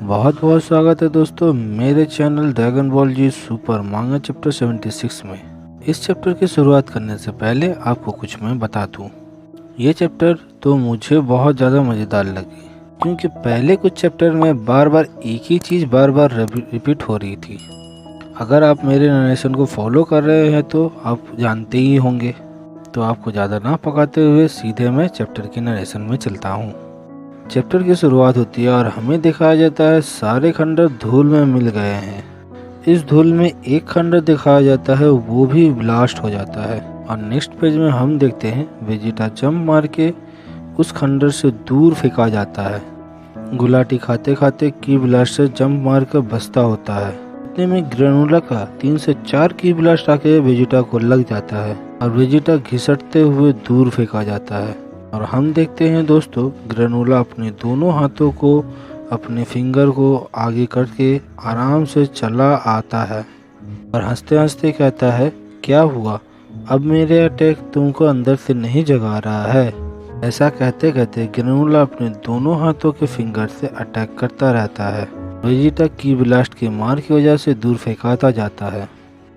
बहुत बहुत स्वागत है दोस्तों मेरे चैनल ड्रैगन बॉल जी सुपर मांगा चैप्टर 76 में। इस चैप्टर की शुरुआत करने से पहले आपको कुछ मैं बता दूं। ये चैप्टर तो मुझे बहुत ज़्यादा मज़ेदार लगी क्योंकि पहले कुछ चैप्टर में बार बार एक ही चीज़ बार बार रिपीट हो रही थी। अगर आप मेरे नरेशन को फॉलो कर रहे हैं तो आप जानते ही होंगे। तो आपको ज़्यादा ना पकाते हुए सीधे मैं चैप्टर की नरेशन में चलता हूँ। चैप्टर की शुरुआत होती है और हमें दिखाया जाता है सारे खंडर धूल में मिल गए हैं। इस धूल में एक खंडर दिखाया जाता है, वो भी ब्लास्ट हो जाता है। और नेक्स्ट पेज में हम देखते हैं वेजिटा जंप मार के उस खंडर से दूर फेंका जाता है। गुलाटी खाते खाते की ब्लास्ट से जंप मार कर बचता होता है। इतने में ग्रेनुला का 3 से 4 की ब्लास्ट आके वेजिटा को लग जाता है और वेजिटा घिसटते हुए दूर फेंका जाता है। और हम देखते हैं दोस्तों ग्रेनुला अपने दोनों हाथों को अपने फिंगर को आगे करके आराम से चला आता है और हंसते हंसते कहता है, क्या हुआ, अब मेरे अटैक तुमको अंदर से नहीं जगा रहा है। ऐसा कहते कहते ग्रेनुला अपने दोनों हाथों के फिंगर से अटैक करता रहता है। वेजिटा की ब्लास्ट के मार की वजह से दूर फेंकाता जाता है,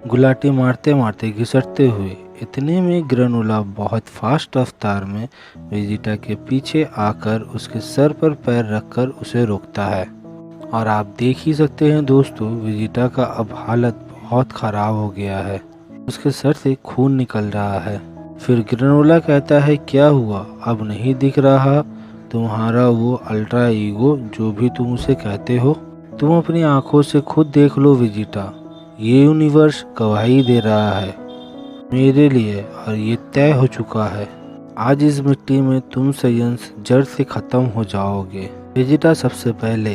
गुलाटी मारते मारते घिसटते हुए। इतने में ग्रेनुला बहुत फास्ट रफ्तार में वेजिटा के पीछे आकर उसके सर पर पैर रखकर उसे रोकता है। और आप देख ही सकते हैं दोस्तों वेजिटा का अब हालत बहुत ख़राब हो गया है, उसके सर से खून निकल रहा है। फिर ग्रेनुला कहता है, क्या हुआ, अब नहीं दिख रहा तुम्हारा वो अल्ट्रा ईगो जो भी तुम उसे कहते हो। तुम अपनी आंखों से खुद देख लो वेजिटा, ये यूनिवर्स गवाही दे रहा है मेरे लिए और ये तय हो चुका है, आज इस मिट्टी में तुम सयंस जड़ से खत्म हो जाओगे। वेजिटा सबसे पहले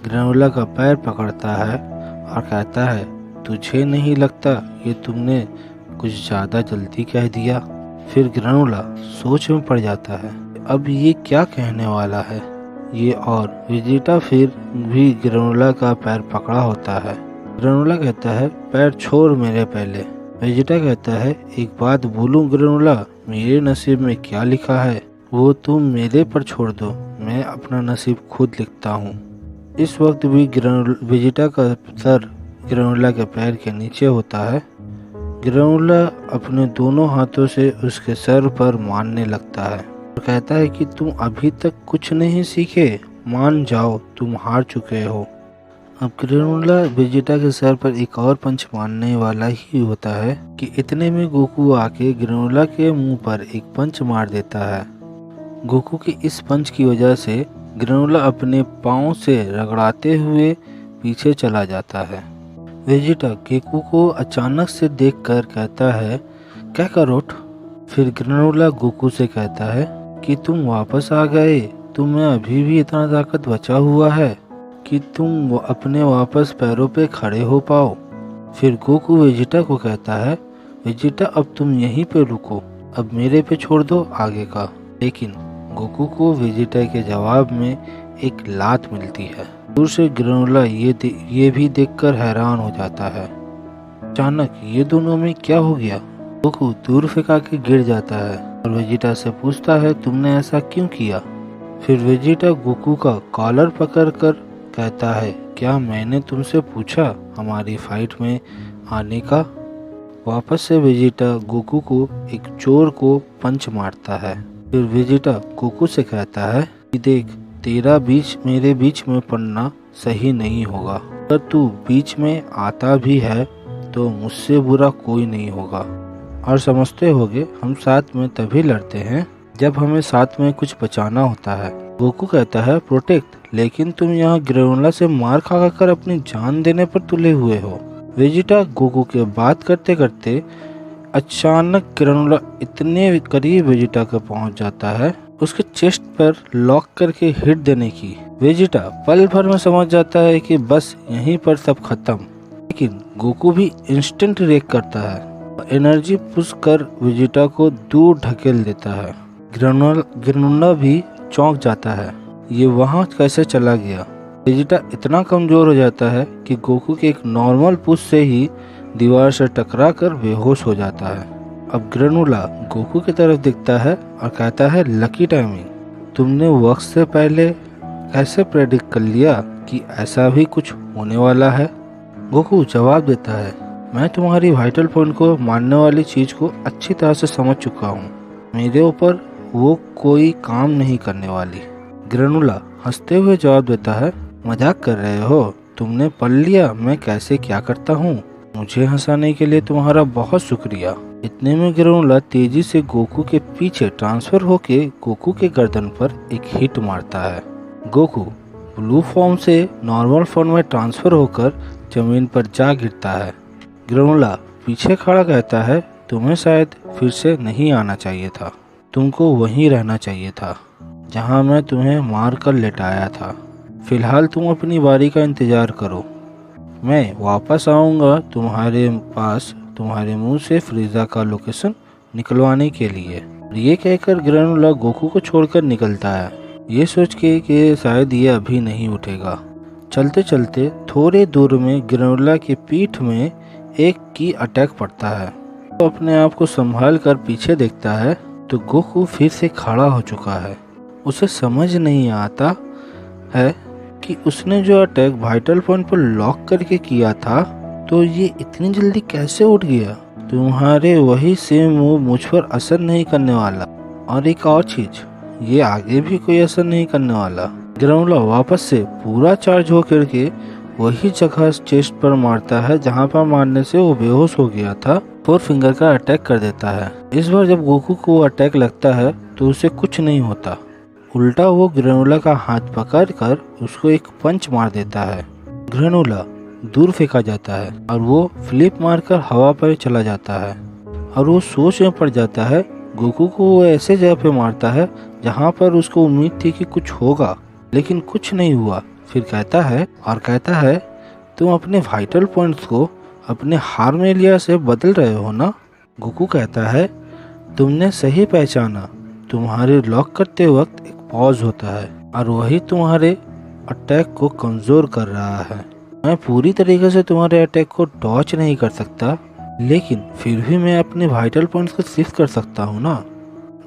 ग्रेनुला का पैर पकड़ता है और कहता है, तुझे नहीं लगता ये तुमने कुछ ज़्यादा जल्दी कह दिया। फिर ग्रेनुला सोच में पड़ जाता है, अब ये क्या कहने वाला है ये। और वेजिटा फिर भी ग्रेनुला का पैर पकड़ा होता है। ग्रेनुला कहता है, पैर छोड़ मेरे पहले। वेजिटा कहता है, एक बात बोलूं ग्रेनुला, मेरे नसीब में क्या लिखा है वो तुम मेरे पर छोड़ दो, मैं अपना नसीब खुद लिखता हूँ। इस वक्त भी वेजिटा का सर ग्रेनुला के पैर के नीचे होता है। ग्रेनुला अपने दोनों हाथों से उसके सर पर मारने लगता है और कहता है कि तुम अभी तक कुछ नहीं सीखे, मान जाओ तुम हार चुके हो। अब ग्रेनुला वेजिटा के सर पर एक और पंच मारने वाला ही होता है कि इतने में गोकू आके ग्रेनुला के मुंह पर एक पंच मार देता है। गोकू के इस पंच की वजह से ग्रेनुला अपने पाँव से रगड़ाते हुए पीछे चला जाता है। वेजिटा गोकू को अचानक से देखकर कहता है, क्या करोट। फिर ग्रेनुला गोकू से कहता है कि तुम वापस आ गए, तुम्हें अभी भी इतना ताकत बचा हुआ है कि तुम अपने वापस पैरों पे खड़े हो पाओ। फिर गोकू वेजिटा को कहता है, वेजिटा अब तुम यहीं पे रुको, अब मेरे पे छोड़ दो आगे का। लेकिन गोकू को वेजिटा के जवाब में एक लात मिलती है। दूर से ग्रेनुला ये भी देखकर हैरान हो जाता है। अचानक ये दोनों में क्या हो गया। गोकू दूर फेंका के गिर जाता है और वेजिटा से पूछता है, तुमने ऐसा क्यों किया। फिर वेजिटा गोकू का कॉलर पकड़कर कहता है, क्या मैंने तुमसे पूछा हमारी फाइट में आने का। वापस से वेजिटा गोकू को एक चोर को पंच मारता है। फिर वेजिटा गोकू से कहता है कि देख, तेरा मेरे बीच में पड़ना सही नहीं होगा, अगर तू बीच में आता भी है तो मुझसे बुरा कोई नहीं होगा। और समझते होगे हम साथ में तभी लड़ते हैं जब हमें साथ में कुछ बचाना होता है। गोकू कहता है, प्रोटेक्ट, लेकिन तुम यहाँ ग्रेनुला से मार खा कर अपनी जान देने पर तुले हुए हो। वेजिटा गोकू के बात करते करते अचानक ग्रेनुला इतने करीब वेजिटा के पहुँच जाता है उसके चेस्ट पर लॉक करके हिट देने की। वेजिटा पल भर में समझ जाता है कि बस यहीं पर सब खत्म। लेकिन गोकू भी इंस्टेंट रिएक्ट करता है, एनर्जी पुश कर वेजिटा को दूर ढकेल देता है। ग्रेनुला भी चौंक जाता है, ये वहाँ कैसे चला गया। वेजिटा इतना कमजोर हो जाता है कि गोकू के एक नॉर्मल पुश से ही दीवार से टकरा कर बेहोश हो जाता है। अब ग्रेनुला गोकू की तरफ दिखता है और कहता है, लकी टाइमिंग, तुमने वक्त से पहले कैसे प्रेडिक्ट कर लिया कि ऐसा भी कुछ होने वाला है? गोकू जवाब देता है, मैं तुम्हारी वाइटल पॉइंट को मारने वाली चीज को अच्छी तरह से समझ चुका हूँ। मेरे ऊपर वो कोई काम नहीं करने वाली। ग्रेनुला हंसते हुए जवाब देता है, मजाक कर रहे हो? तुमने पढ़ लिया मैं कैसे क्या करता हूँ? मुझे हंसाने के लिए तुम्हारा बहुत शुक्रिया। इतने में ग्रेनुला तेजी से गोकू के पीछे ट्रांसफर होके गोकू के गर्दन पर एक हिट मारता है। गोकू ब्लू फॉर्म से नॉर्मल फॉर्म में ट्रांसफर होकर जमीन पर जा गिरता है। ग्रेनुला पीछे खड़ा कहता है, तुम्हें शायद फिर से नहीं आना चाहिए था। तुमको वहीं रहना चाहिए था जहां मैं तुम्हें मार कर लेटाया था। फिलहाल तुम अपनी बारी का इंतजार करो। मैं वापस आऊंगा तुम्हारे पास तुम्हारे मुंह से फ्रीजा का लोकेशन निकलवाने के लिए। ये कहकर ग्रेनुला गोकू को छोड़कर निकलता है, ये सोच के कि शायद ये अभी नहीं उठेगा। चलते चलते थोड़े दूर में ग्रेनुला की पीठ में एक की अटैक पड़ता है। तो अपने आप को संभाल कर पीछे देखता है तो गोकू फिर से खड़ा हो चुका है। उसे समझ नहीं आता है कि उसने जो अटैक वाइटल पॉइंट पर लॉक करके किया था तो ये इतनी जल्दी कैसे उठ गया। तुम्हारे वही सेम मूव मुझ पर असर नहीं करने वाला, और एक और चीज, ये आगे भी कोई असर नहीं करने वाला। ग्रेनुला वापस से पूरा चार्ज होकर के वही जगह चेस्ट पर मारता है जहां पर मारने से वो बेहोश हो गया था। 4 फिंगर का अटैक कर देता है। इस बार जब गोकू को अटैक लगता है तो उसे कुछ नहीं होता, उल्टा वो ग्रेनुला का हाथ पकड़ कर उसको एक पंच मार देता है। ग्रेनुला दूर फेंका जाता है और वो फ्लिप मारकर हवा पर चला जाता है और वो सोच में पड़ जाता है। गोकू को वो ऐसे जगह पे मारता है जहाँ पर उसको उम्मीद थी कि कुछ होगा, लेकिन कुछ नहीं हुआ। फिर कहता है तुम अपने वाइटल पॉइंट्स को अपने हार्मेलिया से बदल रहे हो ना? गोकू कहता है, तुमने सही पहचाना। तुम्हारे लॉक करते वक्त एक पॉज होता है और वही तुम्हारे अटैक को कमजोर कर रहा है। मैं पूरी तरीके से तुम्हारे अटैक को डॉच नहीं कर सकता, लेकिन फिर भी मैं अपने वाइटल पॉइंट्स को शिफ्ट कर सकता हूँ ना,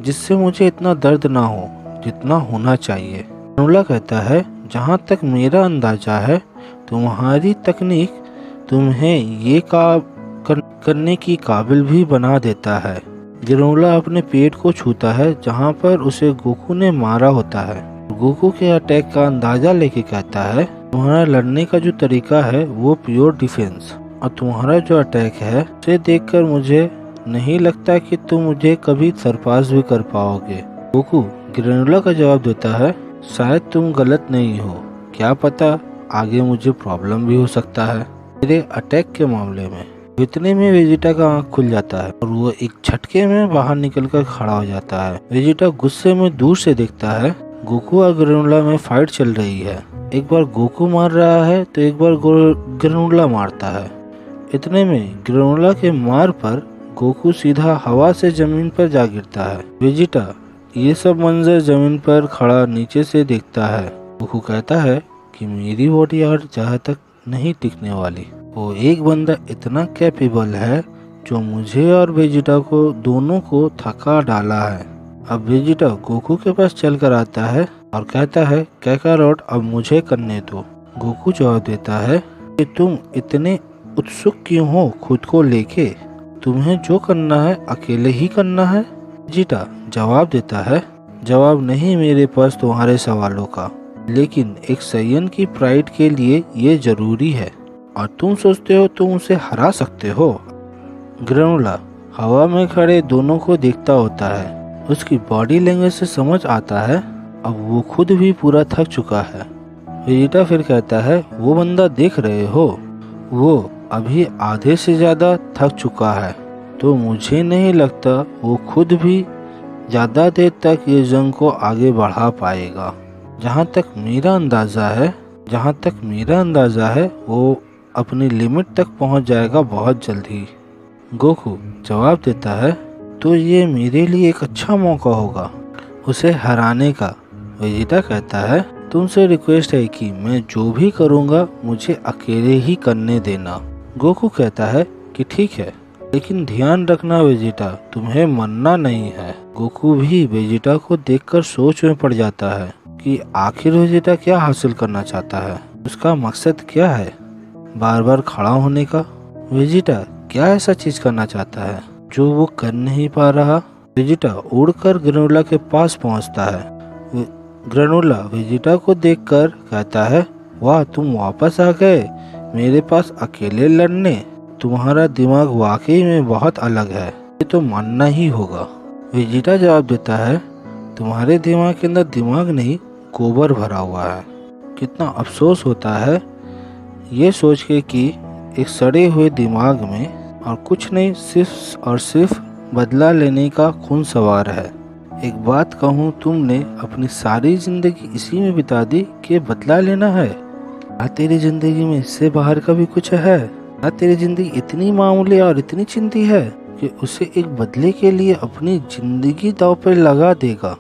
जिससे मुझे इतना दर्द ना हो जितना होना चाहिए। ग्रेनुला कहता है, जहाँ तक मेरा अंदाजा है तुम्हारी तकनीक तुम्हें ये करने की काबिल भी बना देता है। ग्रेनुला अपने पेट को छूता है जहाँ पर उसे गोकू ने मारा होता है। गोकू के अटैक का अंदाजा लेके कहता है, तुम्हारा लड़ने का जो तरीका है वो प्योर डिफेंस, और तुम्हारा जो अटैक है उसे देखकर मुझे नहीं लगता कि तुम मुझे कभी सरपास भी कर पाओगे। गोकू ग्रेनुला का जवाब देता है, शायद तुम गलत नहीं हो, क्या पता आगे मुझे प्रॉब्लम भी हो सकता है मेरे अटैक के मामले में। इतने में वेजिटा का आंख खुल जाता है और वो एक झटके में बाहर निकलकर खड़ा हो जाता है। वेजिटा गुस्से में दूर से देखता है गोकू और ग्रेनुला में फाइट चल रही है। एक बार गोकू मार रहा है तो एक बार ग्रेनुला मारता है। इतने में ग्रेनुला के मार पर गोकू सीधा हवा से जमीन पर जा गिरता है। वेजिटा ये सब मंजर जमीन पर खड़ा नीचे से देखता है। गोकू कहता है कि मेरी बॉडी और जहाँ तक नहीं टिकने वाली। वो एक बंदा इतना कैपेबल है जो मुझे और वेजिटा को दोनों को थका डाला है। अब वेजिटा गोकू के पास चल कर आता है और कहता है, कैकारोट अब मुझे करने दो। गोकू जवाब देता है कि तुम इतने उत्सुक क्यों हो खुद को लेके? तुम्हें जो करना है अकेले ही करना है। वेजिटा जवाब देता है, जवाब नहीं मेरे पास तुम्हारे सवालों का, लेकिन एक सैयन की प्राइड के लिए ये जरूरी है, और तुम सोचते हो तुम उसे हरा सकते हो। ग्रेनुला हवा में खड़े दोनों को देखता होता है। उसकी बॉडी लैंग्वेज से समझ आता है अब वो खुद भी पूरा थक चुका है। वेजिटा फिर कहता है, वो बंदा देख रहे हो, वो अभी आधे से ज्यादा थक चुका है, तो मुझे नहीं लगता वो खुद भी ज्यादा देर तक ये जंग को आगे बढ़ा पाएगा। जहाँ तक मेरा अंदाजा है वो अपनी लिमिट तक पहुँच जाएगा बहुत जल्दी। गोकू जवाब देता है, तो ये मेरे लिए एक अच्छा मौका होगा उसे हराने का। वेजिटा कहता है, तुमसे रिक्वेस्ट है कि मैं जो भी करूँगा मुझे अकेले ही करने देना। गोकू कहता है कि ठीक है, लेकिन ध्यान रखना वेजिटा, तुम्हें मरना नहीं है। गोकू भी वेजिटा को देखकर सोच में पड़ जाता है कि आखिर वेजिटा क्या हासिल करना चाहता है। उसका मकसद क्या है बार बार खड़ा होने का? वेजिटा क्या ऐसा चीज करना चाहता है जो वो कर नहीं पा रहा? वेजिटा उड़कर ग्रेनोला के पास पहुंचता है। ग्रेनोला वेजिटा को देखकर कहता है, वाह, तुम वापस आ गए मेरे पास अकेले लड़ने। तुम्हारा दिमाग वाकई में बहुत अलग है, ये तो मानना ही होगा। वेजिटा जवाब देता है, तुम्हारे दिमाग के अंदर दिमाग नहीं, गोबर भरा हुआ है। कितना अफसोस होता है ये सोच के कि एक सड़े हुए दिमाग में और कुछ नहीं, सिर्फ और सिर्फ बदला लेने का खून सवार है। एक बात कहूँ, तुमने अपनी सारी जिंदगी इसी में बिता दी कि बदला लेना है। क्या तेरी जिंदगी में इससे बाहर का भी कुछ है? क्या तेरी जिंदगी इतनी मामूली और इतनी चिंती है कि उसे एक बदले के लिए अपनी जिंदगी दांव पर लगा देगा?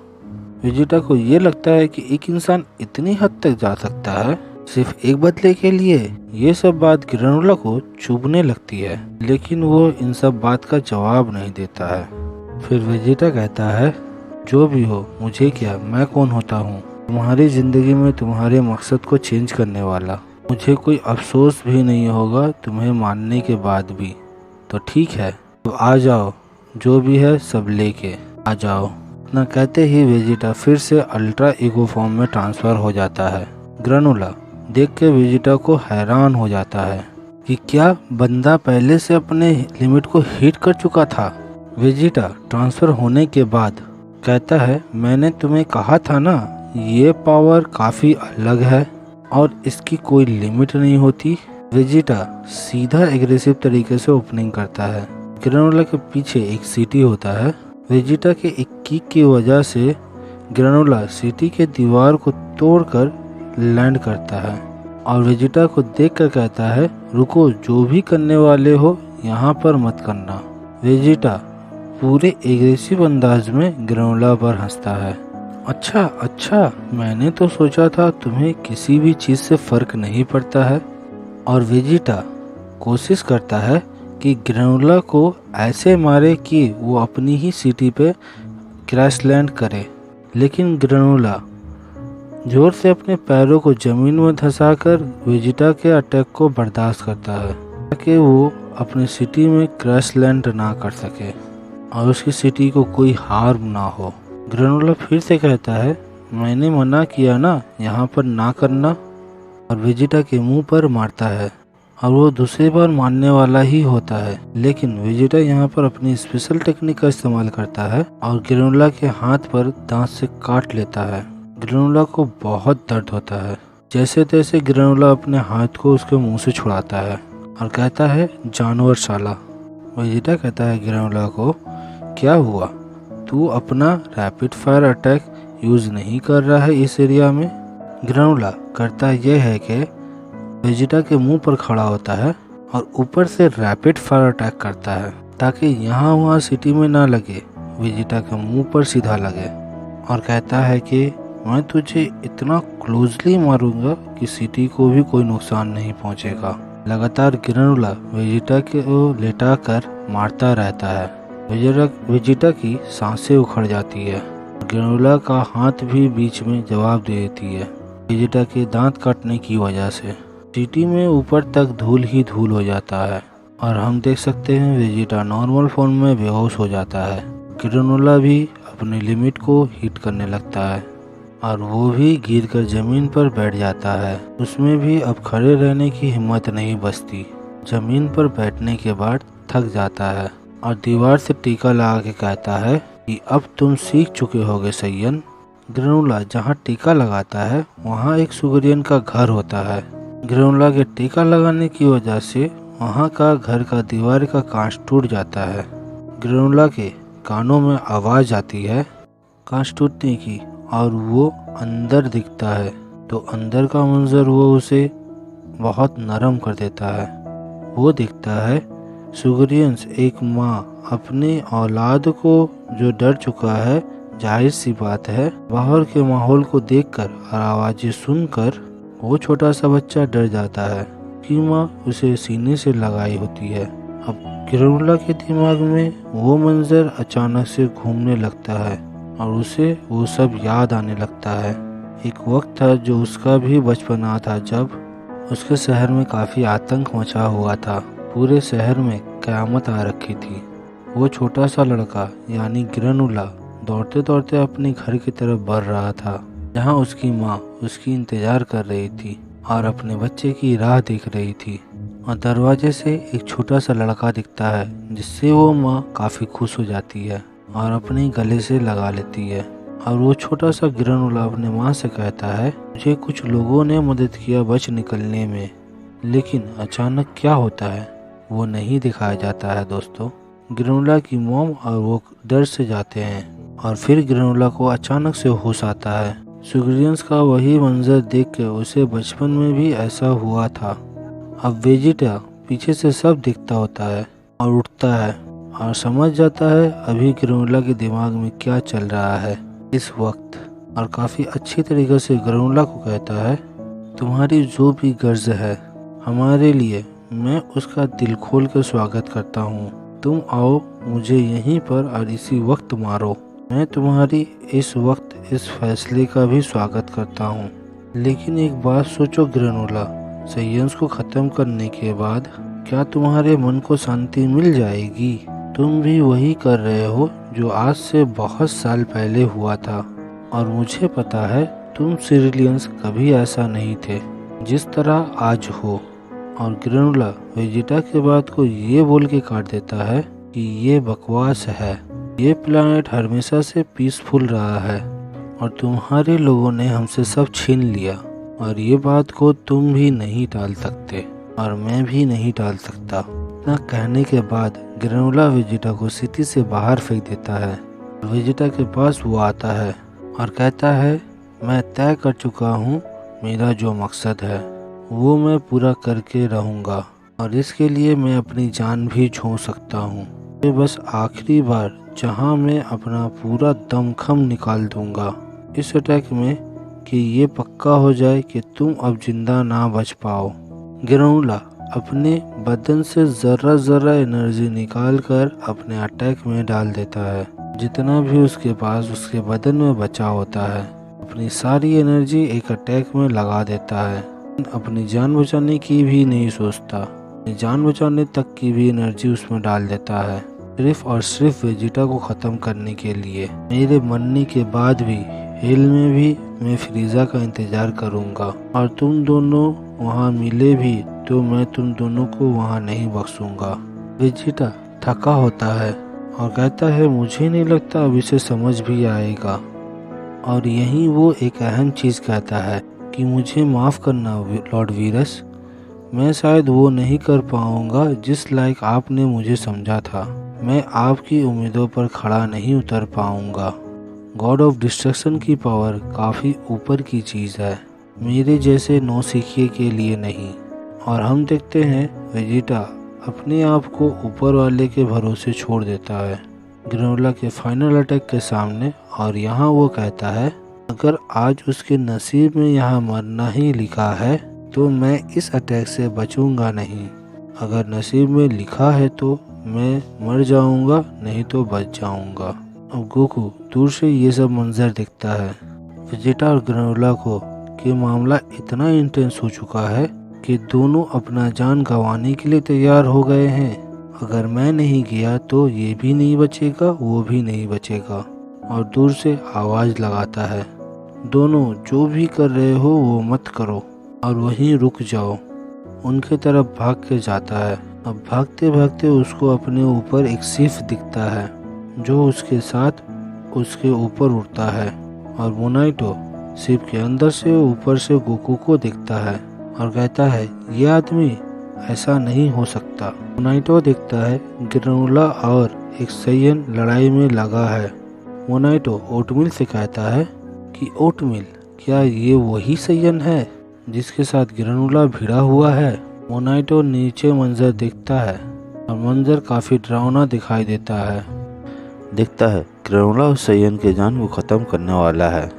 वेजिटा को ये लगता है कि एक इंसान इतनी हद तक जा सकता है सिर्फ एक बदले के लिए। ये सब बात ग्रेनोला को चुभने लगती है, लेकिन वो इन सब बात का जवाब नहीं देता है। फिर वेजिटा कहता है, जो भी हो, मुझे क्या, मैं कौन होता हूँ तुम्हारी जिंदगी में तुम्हारे मकसद को चेंज करने वाला? मुझे कोई अफसोस भी नहीं होगा तुम्हें मानने के बाद भी। तो ठीक है, तो आ जाओ, जो भी है सब लेके आ जाओ। इतना कहते ही वेजिटा फिर से अल्ट्रा ईगो फॉर्म में ट्रांसफर हो जाता है। ग्रेनोला देख के वेजिटा को हैरान हो जाता है कि क्या बंदा पहले से अपने लिमिट को हिट कर चुका था। वेजिटा ट्रांसफर होने के बाद कहता है, मैंने तुम्हें कहा था ना, ये पावर काफ़ी अलग है और इसकी कोई लिमिट नहीं होती। वेजिटा सीधा एग्रेसिव तरीके से ओपनिंग करता है। ग्रेनोला के पीछे एक सिटी होता है। वेजिटा के एक किक की वजह से ग्रेनोला सिटी के दीवार को तोड़कर लैंड करता है और वेजिटा को देखकर कहता है, रुको, जो भी करने वाले हो यहाँ पर मत करना। वेजिटा पूरे एग्रेसिव अंदाज में ग्रेनोला पर हंसता है। अच्छा, मैंने तो सोचा था तुम्हें किसी भी चीज़ से फर्क नहीं पड़ता है। और वेजिटा कोशिश करता है कि ग्रेनोला को ऐसे मारे कि वो अपनी ही सिटी पे क्रैश लैंड करे, लेकिन ग्रेनोला जोर से अपने पैरों को जमीन में धंसाकर वेजिटा के अटैक को बर्दाश्त करता है ताकि वो अपनी सिटी में क्रैश लैंड ना कर सके और उसकी सिटी को कोई हार्म ना हो। ग्रेनोला फिर से कहता है, मैंने मना किया ना यहाँ पर ना करना, और वेजिटा के मुंह पर मारता है और वो दूसरी बार मारने वाला ही होता है, लेकिन वेजिटा यहाँ पर अपनी स्पेशल टेक्निक का इस्तेमाल करता है और ग्रेनोला के हाथ पर दांत से काट लेता है। ग्रेनोला को बहुत दर्द होता है। जैसे तैसे ग्रेनोला अपने हाथ को उसके मुंह से छुड़ाता है और कहता है, जानवर साला। वेजिटा कहता है ग्रेनोला को, क्या हुआ, तू अपना रैपिड फायर अटैक यूज़ नहीं कर रहा है इस एरिया में? ग्रेनोला करता यह है कि वेजिटा के मुंह पर खड़ा होता है और ऊपर से रैपिड फायर अटैक करता है ताकि यहाँ वहाँ सिटी में ना लगे, वेजिटा के मुंह पर सीधा लगे, और कहता है कि मैं तुझे इतना क्लोजली मारूंगा कि सिटी को भी कोई नुकसान नहीं पहुंचेगा। लगातार ग्रेनोला वेजिटा को लेटा कर मारता रहता है। वेजिटा की सांसें उखड़ जाती है। ग्रेनोला का हाथ भी बीच में जवाब दे देती है वेजिटा के दांत काटने की वजह से। सिटी में ऊपर तक धूल ही धूल हो जाता है और हम देख सकते हैं वेजिटा नॉर्मल फॉर्म में बेहोश हो जाता है। ग्रेनोला भी अपनी लिमिट को हिट करने लगता है और वो भी गिरकर जमीन पर बैठ जाता है। उसमें भी अब खड़े रहने की हिम्मत नहीं बचती। जमीन पर बैठने के बाद थक जाता है और दीवार से टीका लगा के कहता है कि अब तुम सीख चुके होगे सैयन। ग्रेनोला जहाँ टीका लगाता है वहाँ एक सुगरियन का घर होता है। ग्रेनोला के टीका लगाने की वजह से वहाँ का घर का दीवार का कांच टूट जाता है। ग्रेनोला के कानों में आवाज़ आती है कांच टूटने की और वो अंदर दिखता है, तो अंदर का मंजर वो उसे बहुत नरम कर देता है। वो दिखता है सुगरियंस एक माँ अपने औलाद को जो डर चुका है, जाहिर सी बात है बाहर के माहौल को देखकर और आवाज़ें सुनकर वो छोटा सा बच्चा डर जाता है कि माँ उसे सीने से लगाई होती है। अब ग्रेनोला के दिमाग में वो मंजर अचानक से घूमने लगता है और उसे वो सब याद आने लगता है। एक वक्त था जो उसका भी बचपना था जब उसके शहर में काफ़ी आतंक मचा हुआ था। पूरे शहर में क़यामत आ रखी थी। वो छोटा सा लड़का यानी ग्रेनुला दौड़ते दौड़ते अपने घर की तरफ बढ़ रहा था, जहाँ उसकी माँ उसकी इंतज़ार कर रही थी और अपने बच्चे की राह देख रही थी। और दरवाजे से एक छोटा सा लड़का दिखता है, जिससे वो माँ काफ़ी खुश हो जाती है और अपने गले से लगा लेती है। और वो छोटा सा ग्रेनुला अपने माँ से कहता है, मुझे कुछ लोगों ने मदद किया बच निकलने में, लेकिन अचानक क्या होता है वो नहीं दिखाया जाता है दोस्तों। ग्रेनुला की मॉम और वो डर से जाते हैं और फिर ग्रेनुला को अचानक से होश आता है। सुग्रियंस का वही मंजर देख के उसे बचपन में भी ऐसा हुआ था। अब वेजिटा पीछे से सब दिखता होता है और उठता है और समझ जाता है अभी ग्रेनुला के दिमाग में क्या चल रहा है इस वक्त, और काफ़ी अच्छी तरीके से ग्रेनुला को कहता है, तुम्हारी जो भी गर्ज है हमारे लिए, मैं उसका दिल खोल कर स्वागत करता हूँ। तुम आओ, मुझे यहीं पर और इसी वक्त मारो। मैं तुम्हारी इस वक्त इस फैसले का भी स्वागत करता हूँ। लेकिन एक बात सोचो ग्रेनुला, साइंस को ख़त्म करने के बाद क्या तुम्हारे मन को शांति मिल जाएगी? तुम भी वही कर रहे हो जो आज से बहुत साल पहले हुआ था, और मुझे पता है तुम सिरिलियंस कभी ऐसा नहीं थे जिस तरह आज हो। और ग्रेनुला वेजिटा के बात को ये बोल के काट देता है कि ये बकवास है। ये प्लैनेट हमेशा से पीसफुल रहा है और तुम्हारे लोगों ने हमसे सब छीन लिया, और ये बात को तुम भी नहीं टाल सकते और मैं भी नहीं टाल सकता। इतना कहने के बाद ग्रेनुला वेजिटा को सिटी से बाहर फेंक देता है। वेजिटा के पास वो आता है और कहता है, मैं तय कर चुका हूँ, मेरा जो मकसद है वो मैं पूरा करके रहूँगा, और इसके लिए मैं अपनी जान भी झोंक सकता हूँ। ये बस आखिरी बार जहाँ मैं अपना पूरा दमखम निकाल दूँगा इस अटैक में, कि ये पक्का हो जाए कि तुम अब जिंदा ना बच पाओ। ग्रेनुला अपने बदन से ज़रा ज़रा एनर्जी निकाल कर अपने अटैक में डाल देता है। जितना भी उसके पास उसके बदन में बचा होता है, अपनी सारी एनर्जी एक अटैक में लगा देता है। अपनी जान बचाने की भी नहीं सोचता, अपनी जान बचाने तक की भी एनर्जी उसमें डाल देता है, सिर्फ और सिर्फ वेजिटा को ख़त्म करने के लिए। मेरे मरने के बाद भी हेल में भी मैं फ्रीजा का इंतज़ार करूँगा, और तुम दोनों वहाँ मिले भी तो मैं तुम दोनों को वहाँ नहीं बख्शूंगा। वेजिटा थका होता है और कहता है, मुझे नहीं लगता अब इसे समझ भी आएगा। और यहीं वो एक अहम चीज़ कहता है कि मुझे माफ़ करना लॉर्ड वीरस, मैं शायद वो नहीं कर पाऊँगा जिस लायक आपने मुझे समझा था। मैं आपकी उम्मीदों पर खड़ा नहीं उतर पाऊँगा। गॉड ऑफ डिस्ट्रक्शन की पावर काफ़ी ऊपर की चीज़ है, मेरे जैसे नौसिखिए के लिए नहीं। और हम देखते हैं वेजिटा अपने आप को ऊपर वाले के भरोसे छोड़ देता है ग्रेनुला के फाइनल अटैक के सामने। और यहाँ वो कहता है, अगर आज उसके नसीब में यहाँ मरना ही लिखा है तो मैं इस अटैक से बचूंगा नहीं। अगर नसीब में लिखा है तो मैं मर जाऊंगा, नहीं तो बच जाऊंगा। अब गोकू दूर से ये सब मंजर दिखता है। वेजिटा और ग्रेनुला को कि मामला इतना इंटेंस हो चुका है कि दोनों अपना जान गंवाने के लिए तैयार हो गए हैं। अगर मैं नहीं गया तो ये भी नहीं बचेगा, वो भी नहीं बचेगा। और दूर से आवाज़ लगाता है, दोनों जो भी कर रहे हो वो मत करो और वहीं रुक जाओ। उनके तरफ भाग के जाता है। अब भागते भागते उसको अपने ऊपर एक सिर्फ दिखता है जो उसके साथ उसके ऊपर उड़ता है। और मोनाइटो शिप के अंदर से ऊपर से गोकू को देखता है और कहता है, ये आदमी ऐसा नहीं हो सकता। मोनाइटो देखता है ग्रेनुला और एक सैयन लड़ाई में लगा है। मोनाइटो ओटमिल से कहता है कि ओटमिल, क्या ये वही सैयन है जिसके साथ ग्रेनुला भिड़ा हुआ है? मोनाइटो नीचे मंजर देखता है और मंजर काफ़ी डरावना दिखाई देता है। दिखता है ग्रेनुला उस सैयन के जान को ख़त्म करने वाला है,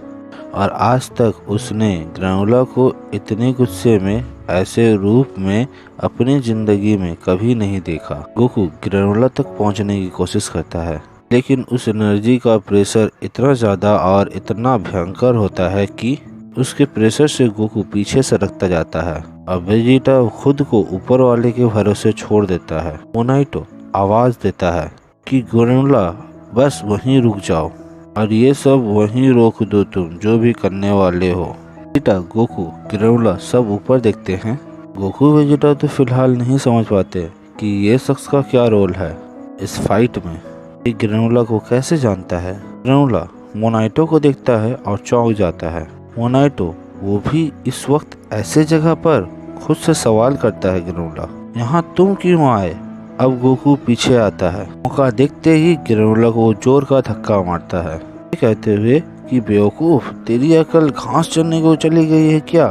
और आज तक उसने ग्रेनुला को इतने गुस्से में, ऐसे रूप में अपनी ज़िंदगी में कभी नहीं देखा। गोकू ग्रेनुला तक पहुंचने की कोशिश करता है, लेकिन उस एनर्जी का प्रेशर इतना ज़्यादा और इतना भयंकर होता है कि उसके प्रेशर से गोकू पीछे सरकता जाता है। अब वेजिटा खुद को ऊपर वाले के भरोसे छोड़ देता है। मोनाइटो आवाज देता है कि ग्रेनुला बस वहीं रुक जाओ और ये सब वहीं रोक दो, तुम जो भी करने वाले हो। वेजिटा, गोकू, ग्रेनुला सब ऊपर देखते हैं। गोकू वेजिटा तो फिलहाल नहीं समझ पाते कि ये शख्स का क्या रोल है इस फाइट में। ये ग्रेनुला को कैसे जानता है। ग्रेनुला मोनाइटो को देखता है और चौंक जाता है। मोनाइटो वो भी इस वक्त ऐसे जगह पर खुद से सवाल करता है, ग्रेनुला यहाँ तुम क्यों आए। अब गोकू पीछे आता है। मौका देखते ही ग्रेनुला को जोर का धक्का मारता है, कहते हुए कि बेवकूफ, तेरी अकल घास चरने को चली गई है क्या।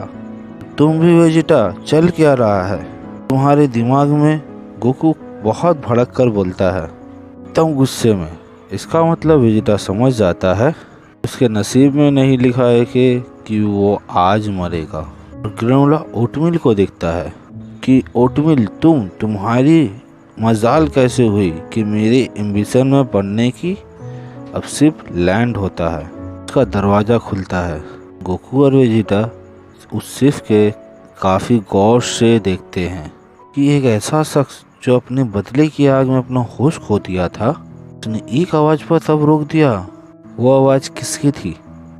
तुम भी वेजिटा, चल क्या रहा है तुम्हारे दिमाग में। गोकू बहुत भड़क कर बोलता है, एकदम गुस्से में। इसका मतलब वेजिटा समझ जाता है उसके नसीब में नहीं लिखा है कि वो आज मरेगा। और ग्रेनुला ओटमिल को देखता है कि ओटमिल, तुम्हारी मजाल कैसे हुई कि मेरे एम्बिशन में पढ़ने की। अब सिर्फ लैंड होता है। उसका दरवाज़ा खुलता है। गोकू और वेजिटा उस सिर्फ के काफ़ी गौर से देखते हैं कि एक ऐसा शख्स जो अपने बदले की आग में अपना होश खो दिया था, उसने एक आवाज़ पर सब रोक दिया। वो आवाज़ किसकी थी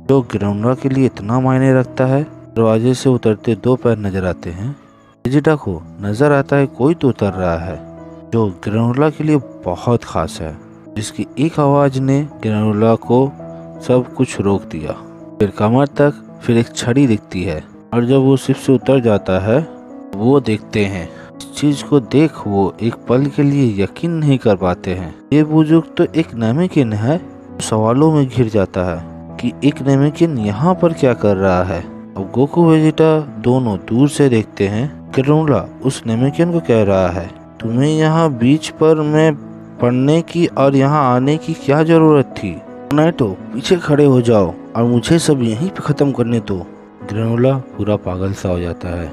जो ग्रेनुला के लिए इतना मायने रखता है। दरवाजे से उतरते 2 पैर नजर आते हैं। वेजिटा को नजर आता है कोई तो उतर रहा है जो ग्रेनुला के लिए बहुत खास है, जिसकी एक आवाज़ ने ग्रेनुला को सब कुछ रोक दिया। फिर कमर तक, फिर एक छड़ी दिखती है और जब वो शिप से उतर जाता है वो देखते हैं। इस चीज को देख वो एक पल के लिए यकीन नहीं कर पाते हैं। ये बुजुर्ग तो एक नेमेकिन है। सवालों में घिर जाता है कि एक नेमेकिन यहाँ पर क्या कर रहा है। अब गोकू वेजिटा दोनों दूर से देखते हैं। ग्रेनुला उस नेमेकिन को कह रहा है, तुम्हें यहाँ बीच पर मैं पढ़ने की और यहाँ आने की क्या जरूरत थी। मोनाइटो, पीछे खड़े हो जाओ और मुझे सब यहीं पे खत्म करने दो। ग्रेनुला पूरा पागल सा हो जाता है,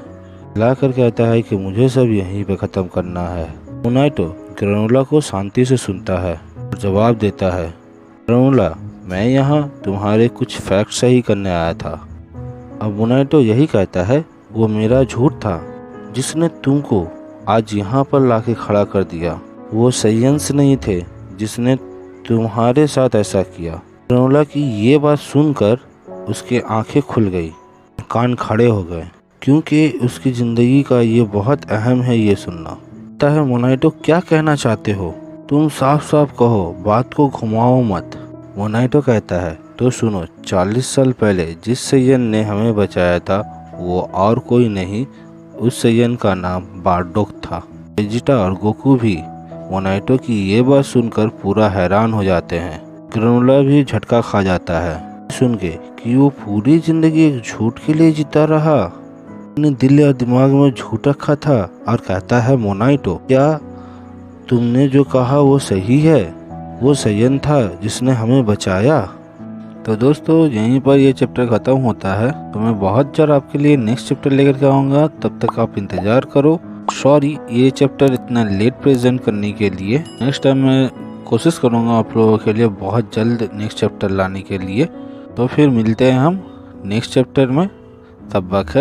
लाकर कहता है कि मुझे सब यहीं पे खत्म करना है। मोनाइटो ग्रेनुला को शांति से सुनता है और जवाब देता है, ग्रेनुला, मैं यहाँ तुम्हारे कुछ फैक्ट सही करने आया था। अब मोनाइटो यही कहता है, वो मेरा झूठ था जिसने तुमको आज यहाँ पर लाके खड़ा कर दिया। वो साइंस नहीं थे जिसने तुम्हारे साथ ऐसा किया। ग्रेनुला की ये बात सुनकर उसके आंखें खुल गई, कान खड़े हो गए, क्योंकि उसकी ज़िंदगी का ये बहुत अहम है ये सुनना। लगता है मोनाइटो, क्या कहना चाहते हो तुम, साफ साफ कहो, बात को घुमाओ मत। मोनाइटो कहता है, तो सुनो, 40 साल पहले जिस सैयन ने हमें बचाया था वो और कोई नहीं, उस सैयन का नाम बारडोक था। वेजिटा और गोकू भी मोनाइटो की ये बात सुनकर पूरा हैरान हो जाते हैं। ग्रेनुला भी झटका खा जाता है सुन के कि वो पूरी जिंदगी एक झूठ के लिए जीता रहा, अपने दिल और दिमाग में झूठ रखा था। और कहता है, मोनाइटो, क्या तुमने जो कहा वो सही है, वो सैयन था जिसने हमें बचाया। तो दोस्तों यहीं पर ये चैप्टर ख़त्म होता है। तो मैं बहुत जल्द आपके लिए नेक्स्ट चैप्टर लेकर के आऊँगा, तब तक आप इंतज़ार करो। सॉरी ये चैप्टर इतना लेट प्रेजेंट करने के लिए। नेक्स्ट टाइम मैं कोशिश करूँगा आप लोगों के लिए बहुत जल्द नेक्स्ट चैप्टर लाने के लिए। तो फिर मिलते हैं हम नेक्स्ट चैप्टर में, तब बखैर।